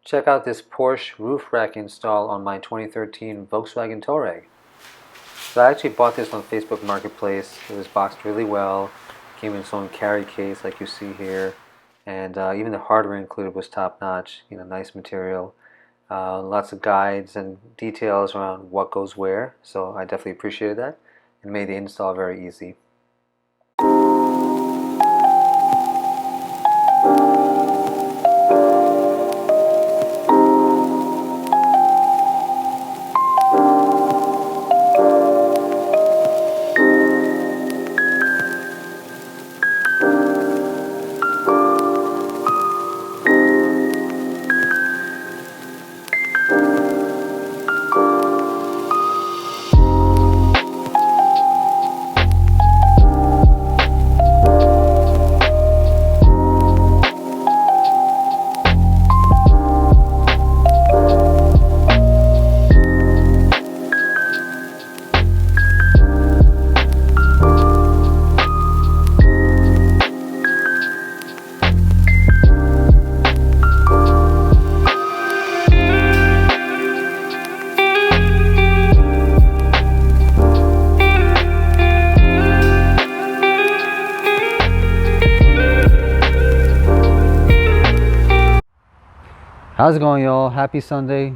Check out this Porsche roof rack install on my 2013 Volkswagen Touareg. So I actually bought this on Facebook Marketplace. It was boxed really well, came in its own carry case like you see here, and even the hardware included was top notch, nice material. Lots of guides and details around what goes where, so I definitely appreciated that and made the install very easy. How's it going, y'all? Happy Sunday.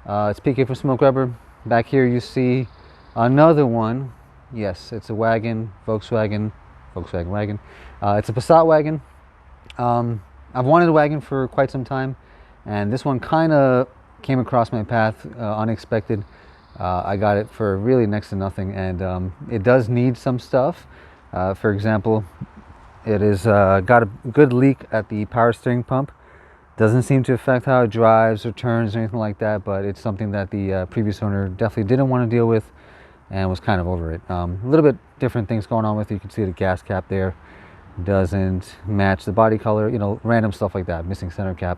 It's PK from Smoke Rubber. Back here you see another one. Yes, it's a wagon, Volkswagen wagon. It's a Passat wagon. I've wanted a wagon for quite some time, and this one kind of came across my path unexpected. I got it for really next to nothing, and it does need some stuff. For example, it is got a good leak at the power steering pump. Doesn't seem to affect how it drives or turns or anything like that, but it's something that the previous owner definitely didn't want to deal with and was kind of over it. A little bit different things going on with it. You can see the gas cap there doesn't match the body color, random stuff like that, missing center cap.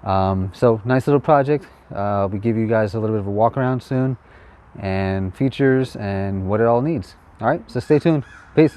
So nice little project. We give you guys a little bit of a walk around soon and features and what it all needs. All right, so stay tuned. Peace.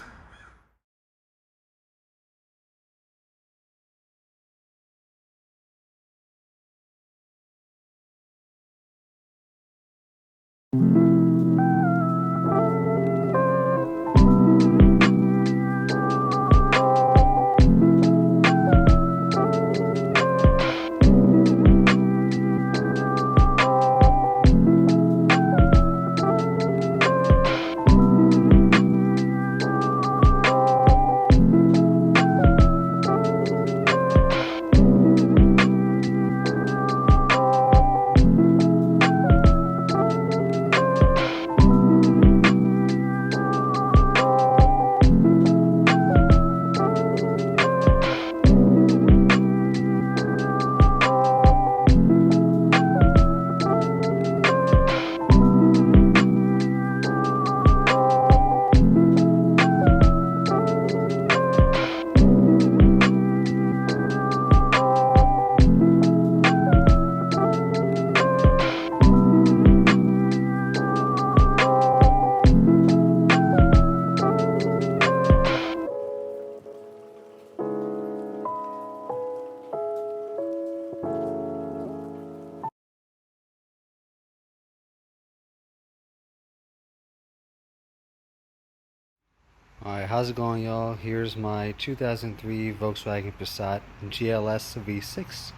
Alright, how's it going, y'all? Here's my 2003 Volkswagen Passat GLS V6.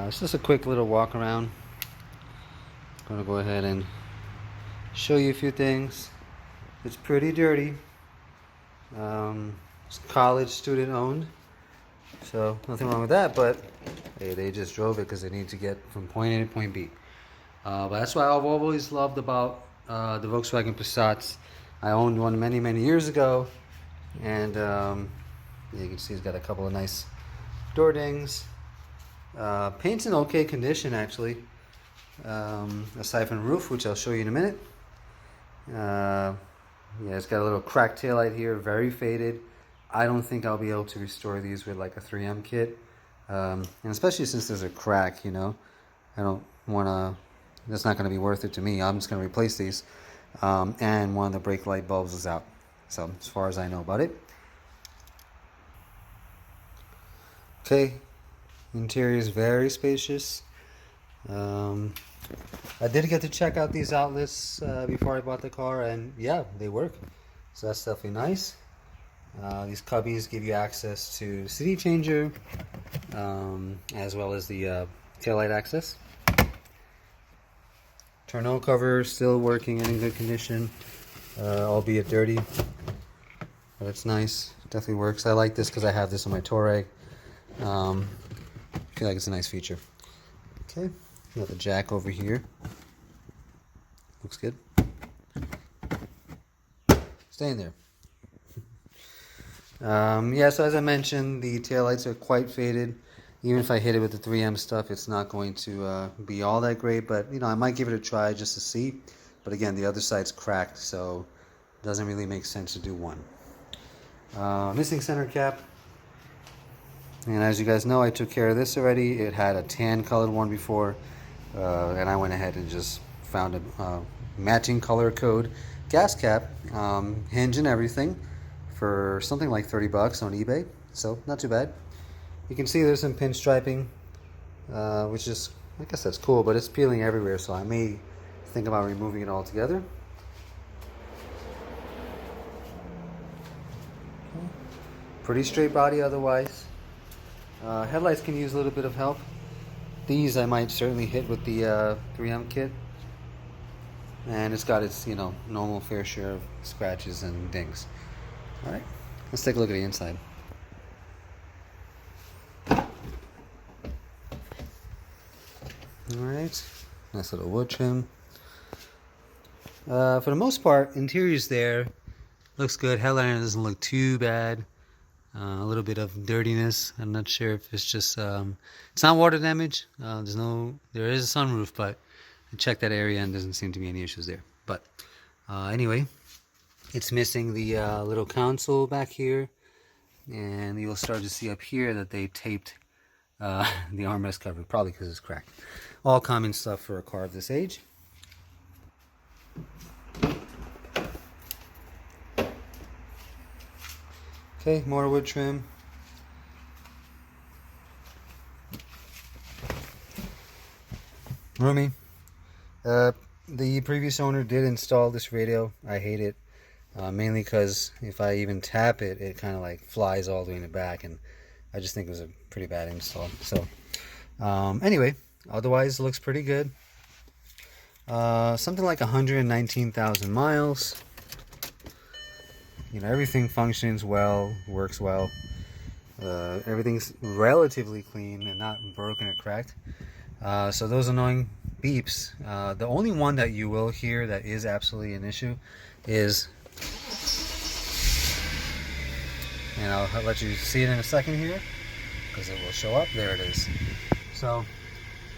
It's just a quick little walk around. I'm gonna go ahead and show you a few things. It's pretty dirty. It's college student owned, so nothing wrong with that, but hey, they just drove it because they need to get from point A to point B. But that's what I've always loved about the Volkswagen Passats. I owned one many years ago, and you can see it's got a couple of nice door dings. Paint's in okay condition, actually, aside from the roof, which I'll show you in a minute. Yeah, it's got a little cracked taillight here, very faded. I don't think I'll be able to restore these with like a 3M kit, and especially since there's a crack, I don't want to, that's not going to be worth it to me. I'm just going to replace these. And one of the brake light bulbs is out, so as far as I know about it. Okay, Interior is very spacious. I did get to check out these outlets before I bought the car, and yeah, they work. So that's definitely nice. These cubbies give you access to CD changer, as well as the taillight access. Tonneau cover still working and in good condition, albeit dirty, but it's nice. Definitely works. I like this because I have this on my Touareg. I feel like it's a nice feature. Okay, got the jack over here. Looks good. Staying there. Yeah, so as I mentioned, the taillights are quite faded. Even if I hit it with the 3M stuff, it's not going to be all that great, but you know, I might give it a try just to see. But again, the other side's cracked, so it doesn't really make sense to do one. Missing center cap. And as you guys know, I took care of this already. It had a tan colored one before, and I went ahead and just found a matching color code gas cap, hinge and everything, for something like 30 bucks on eBay, so not too bad. You can see there's some pinstriping, which is, I guess that's cool, but it's peeling everywhere, so I may think about removing it altogether. Okay. Pretty straight body otherwise. Headlights can use a little bit of help. These I might certainly hit with the 3M kit. And it's got its, you know, normal fair share of scratches and dings. Alright, let's take a look at the inside. Alright, nice little wood trim. For the most part, interior's there. Looks good. Headliner doesn't look too bad. A little bit of dirtiness. I'm not sure if it's just it's not water damage. There is a sunroof, but I checked that area and doesn't seem to be any issues there. But anyway, it's missing the little console back here, and you'll start to see up here that they taped the armrest cover, probably because it's cracked. All common stuff for a car of this age. Okay, more wood trim. Roomy. The previous owner did install this radio. I hate it, mainly because if I even tap it, it kind of like flies all the way in the back, and I just think it was a pretty bad install. So anyway, otherwise it looks pretty good. Something like 119,000 miles. You know, everything functions well, works well. Everything's relatively clean and not broken or cracked. So those annoying beeps, the only one that you will hear that is absolutely an issue is, and I'll let you see it in a second here because it will show up. There it is. So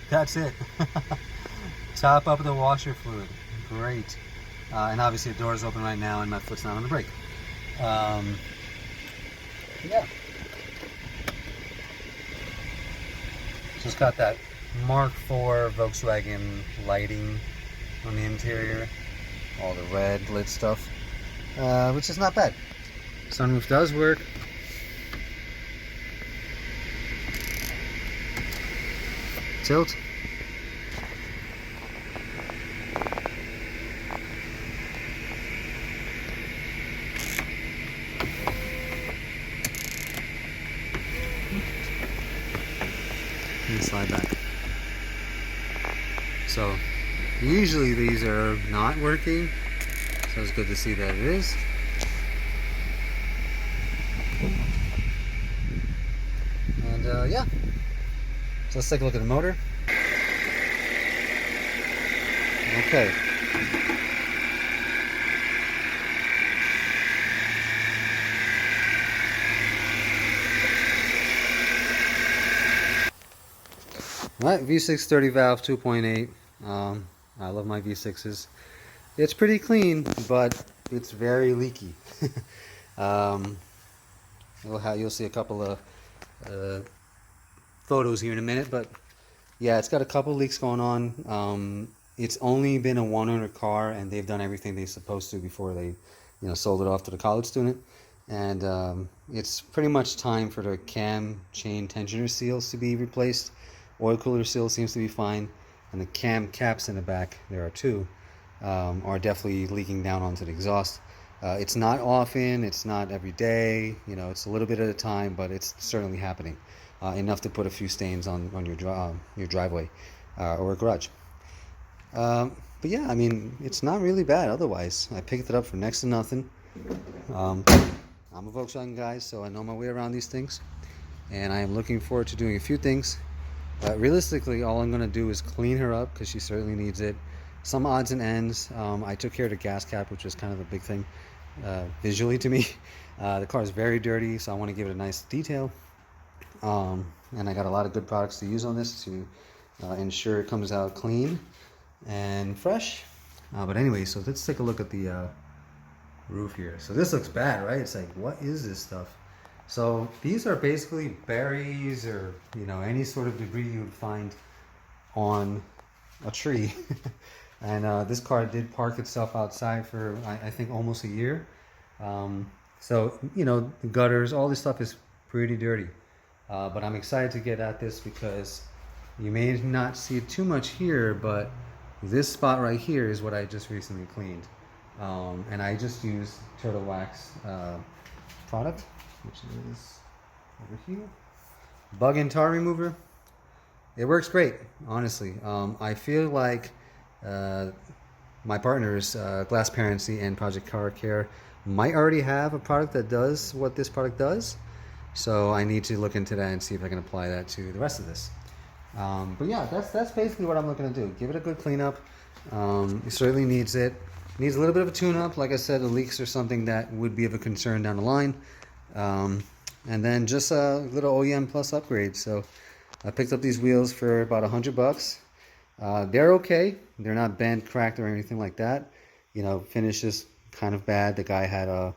that's it. Top up the washer fluid. Great. And obviously the door is open right now and my foot's not on the brake. Yeah. Just got that Mark IV Volkswagen lighting on the interior, all the red lit stuff, which is not bad. Sunroof does work. Tilt. And slide back. So usually these are not working, so it's good to see that it is. And yeah, so let's take a look at the motor. Okay. Alright, V6 30 valve 2.8. I love my V6s. It's pretty clean, but it's very leaky. You'll see a couple of photos here in a minute, but yeah, it's got a couple leaks going on. It's only been a one-owner car, and they've done everything they're supposed to before they, sold it off to the college student. and it's pretty much time for the cam chain tensioner seals to be replaced. Oil cooler seal seems to be fine, and the cam caps in the back, there are two, are definitely leaking down onto the exhaust. It's not often, it's not every day, you know, it's a little bit at a time, but it's certainly happening. Enough to put a few stains on your driveway or garage. But yeah, I mean, it's not really bad otherwise. I picked it up for next to nothing. Um, I'm a Volkswagen guy, so I know my way around these things. And I am looking forward to doing a few things. Realistically, all I'm going to do is clean her up because she certainly needs it. Some odds and ends. I took care of the gas cap, which was kind of a big thing visually to me. The car is very dirty, so I want to give it a nice detail. And I got a lot of good products to use on this to ensure it comes out clean and fresh. But anyway, so let's take a look at the roof here. So this looks bad, right? It's like, what is this stuff? So these are basically berries or, you know, any sort of debris you would find on a tree. And this car did park itself outside for, I think, almost a year. So, you know, the gutters, all this stuff is pretty dirty. But I'm excited to get at this because you may not see too much here, but this spot right here is what I just recently cleaned. And I just used Turtle Wax product, which is over here. Bug and tar remover. It works great, honestly. I feel like my partners, GlassParency and ProjeCarCare, might already have a product that does what this product does. So I need to look into that and see if I can apply that to the rest of this. But yeah, that's basically what I'm looking to do. Give it a good cleanup. It certainly needs it. Needs a little bit of a tune-up. Like I said, the leaks are something that would be of a concern down the line. And then just a little OEM plus upgrade. So I picked up these wheels for about $100. They're okay. They're not bent, cracked, or anything like that. You know, finish is kind of bad. The guy had a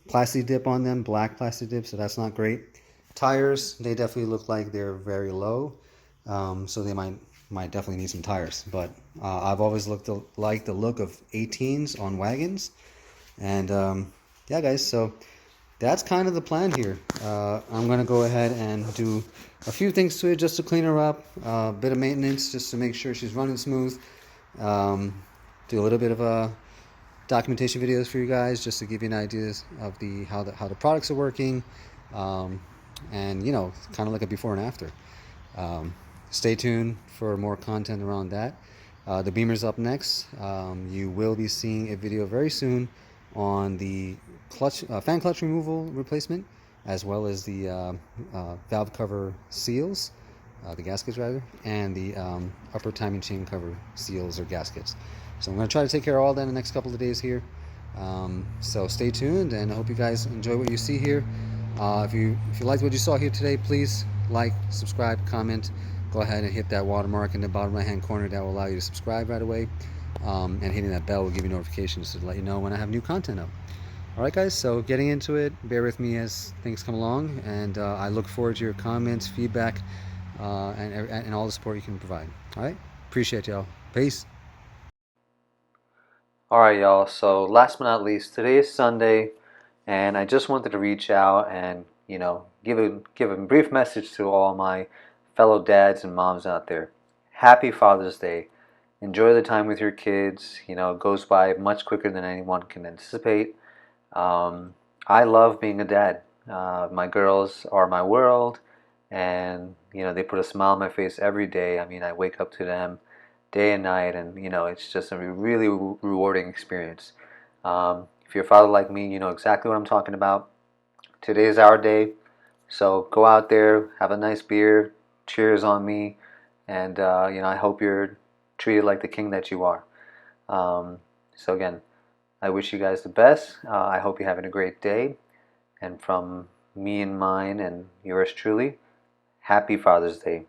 plastic dip on them, black plastic dip, so that's not great. Tires, they definitely look like they're very low, so they might definitely need some tires. But I've always liked the look of 18s on wagons, and yeah, guys. So that's kind of the plan here. I'm gonna go ahead and do a few things to it just to clean her up, a bit of maintenance just to make sure she's running smooth. Do a little bit of a documentation videos for you guys just to give you an idea of how the products are working, and you know, kind of like a before and after. Stay tuned for more content around that. The Beamer's up next. You will be seeing a video very soon on the fan clutch removal replacement, as well as the valve cover seals, the gaskets rather, and the upper timing chain cover seals or gaskets. So I'm going to try to take care of all that in the next couple of days here. So stay tuned, and I hope you guys enjoy what you see here. If you liked what you saw here today, please like, subscribe, comment. Go ahead and hit that watermark in the bottom right hand corner. That will allow you to subscribe right away. And hitting that bell will give you notifications to let you know when I have new content up. Alright guys, so getting into it, bear with me as things come along, and I look forward to your comments, feedback, and all the support you can provide. Alright, appreciate y'all. Peace. Alright y'all, so last but not least, today is Sunday, and I just wanted to reach out and, you know, give a brief message to all my fellow dads and moms out there. Happy Father's Day. Enjoy the time with your kids. You know, it goes by much quicker than anyone can anticipate. I love being a dad. My girls are my world, and you know, they put a smile on my face every day. I mean, I wake up to them day and night, and you know, it's just a really rewarding experience. If you're a father like me, you know exactly what I'm talking about. Today is our day, so go out there, have a nice beer, cheers on me, and you know, I hope you're treated like the king that you are. So again, I wish you guys the best. I hope you're having a great day. And from me and mine and yours truly, happy Father's Day.